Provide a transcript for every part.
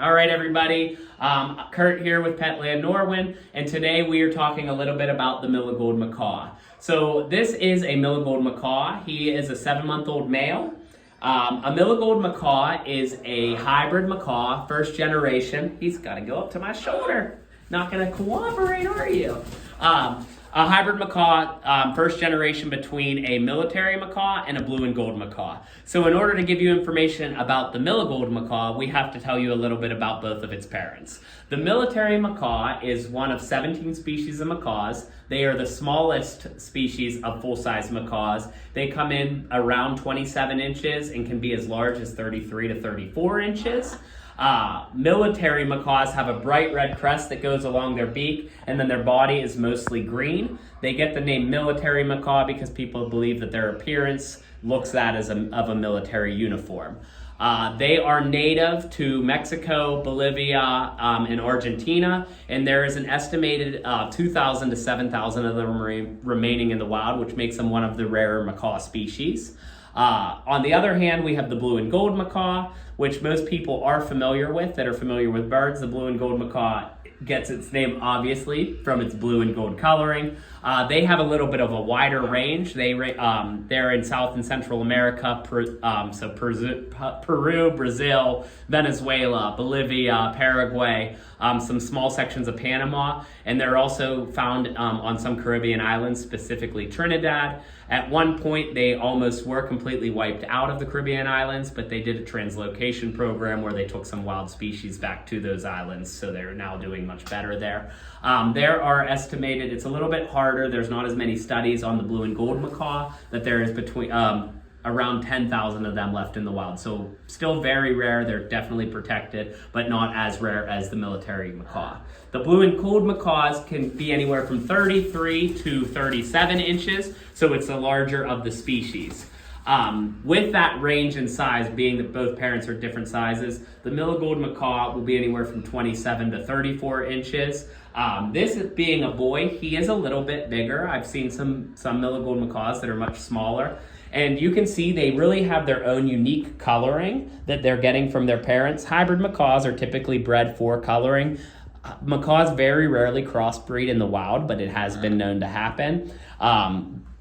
All right, everybody. Kurt here with Petland Norwin, and today we are talking a little bit about the Miligold Macaw. So this is a Miligold Macaw. He is a 7-month-old male. A Miligold Macaw is a hybrid macaw, first generation. He's got to go up to my shoulder. Not going to cooperate, are you? A hybrid macaw, first generation between a military macaw and a blue and gold macaw. So in order to give you information about the Miligold macaw, we have to tell you a little bit about both of its parents. The military macaw is one of 17 species of macaws. They are the smallest species of full-size macaws. They come in around 27 inches and can be as large as 33 to 34 inches. Military macaws have a bright red crest that goes along their beak, and then their body is mostly green. They get the name military macaw because people believe that their appearance looks that as of a military uniform. They are native to Mexico, Bolivia, and Argentina, and there is an estimated 2,000 to 7,000 of them remaining in the wild, which makes them one of the rarer macaw species. On the other hand, we have the blue and gold macaw, which most people are familiar with that are familiar with birds. The blue and gold macaw gets its name obviously from its blue and gold coloring. They have a little bit of a wider range. They're in South and Central America, Peru, Brazil, Venezuela, Bolivia, Paraguay, some small sections of Panama, and they're also found on some Caribbean islands, specifically Trinidad. At one point, they almost were completely wiped out of the Caribbean islands, but they did a translocation program where they took some wild species back to those islands, so they're now doing much better there. There are estimated, it's a little bit harder, there's not as many studies on the blue and gold macaw, that there is between around 10,000 of them left in the wild. So still very rare, they're definitely protected, but not as rare as the military macaw. The blue and gold macaws can be anywhere from 33 to 37 inches, so it's the larger of the species. With that range in size, being that both parents are different sizes, the Miligold macaw will be anywhere from 27 to 34 inches. This being a boy, he is a little bit bigger. I've seen some Miligold macaws that are much smaller. And you can see they really have their own unique coloring that they're getting from their parents. Hybrid macaws are typically bred for coloring. Macaws very rarely crossbreed in the wild, but it has been known to happen.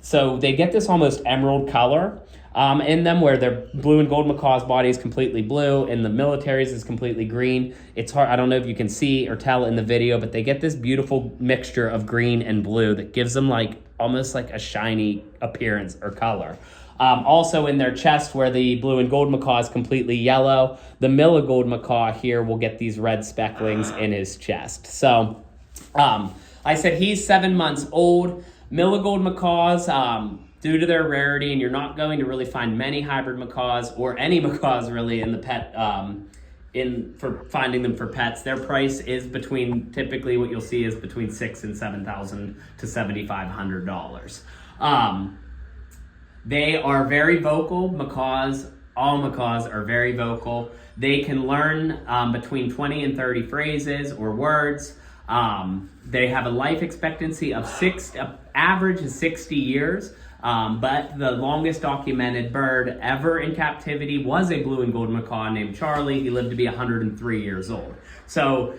So they get this almost emerald color in them, where their blue and gold macaw's body is completely blue and the military's is completely green. It's hard, I don't know if you can see or tell in the video, but they get this beautiful mixture of green and blue that gives them almost like a shiny appearance or color. Also in their chest, where the blue and gold macaw is completely yellow, the Miligold macaw here will get these red specklings in his chest. So I said he's 7 months old. Miligold macaws, due to their rarity, and you're not going to really find many hybrid macaws or any macaws really in the pet for finding them for pets. Their price is typically what you'll see is between $6,000 and $7,000 to $7,500. They are very vocal. All macaws are very vocal. They can learn between 20 and 30 phrases or words. They have a life expectancy of average is 60 years. But the longest documented bird ever in captivity was a blue and gold macaw named Charlie. He lived to be 103 years old. So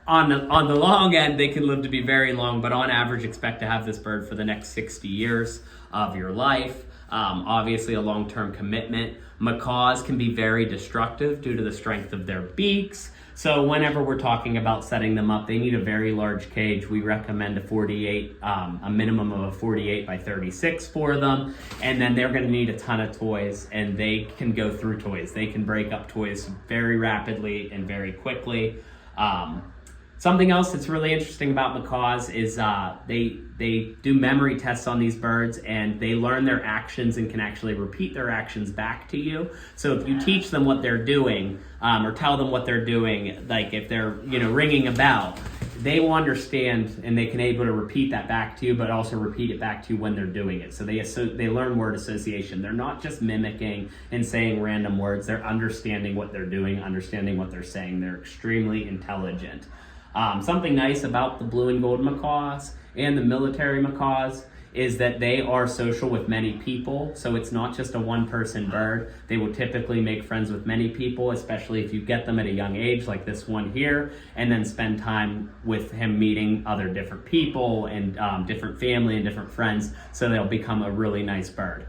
on the long end, they can live to be very long, but on average, expect to have this bird for the next 60 years of your life. Obviously a long-term commitment. Macaws can be very destructive due to the strength of their beaks. So whenever we're talking about setting them up, they need a very large cage. We recommend a minimum of a 48 by 36 for them. And then they're gonna need a ton of toys, and they can go through toys. They can break up toys very rapidly and very quickly. Something else that's really interesting about macaws is they do memory tests on these birds, and they learn their actions and can actually repeat their actions back to you. So if you teach them what they're doing, or tell them what they're doing, like if they're ringing a bell, they will understand and they can able to repeat that back to you, but also repeat it back to you when they're doing it. So they learn word association. They're not just mimicking and saying random words. They're understanding what they're doing, understanding what they're saying. They're extremely intelligent. Something nice about the blue and gold macaws and the military macaws is that they are social with many people. So it's not just a one-person bird. They will typically make friends with many people, especially if you get them at a young age, like this one here, and then spend time with him meeting other different people and different family and different friends, so they'll become a really nice bird.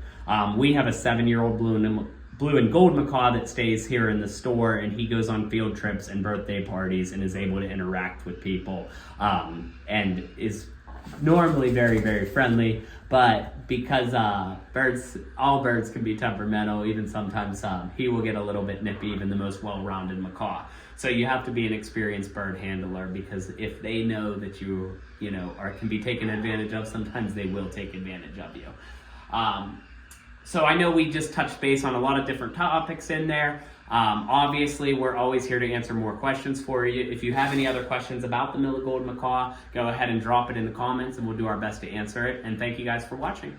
We have a 7-year-old blue and gold macaw that stays here in the store, and he goes on field trips and birthday parties and is able to interact with people, and is normally very, very friendly. But because all birds can be temperamental, even sometimes he will get a little bit nippy, even the most well-rounded macaw. So you have to be an experienced bird handler, because if they know that you can be taken advantage of, sometimes they will take advantage of you. So I know we just touched base on a lot of different topics in there. Obviously, we're always here to answer more questions for you. If you have any other questions about the Miligold Macaw, go ahead and drop it in the comments and we'll do our best to answer it. And thank you guys for watching.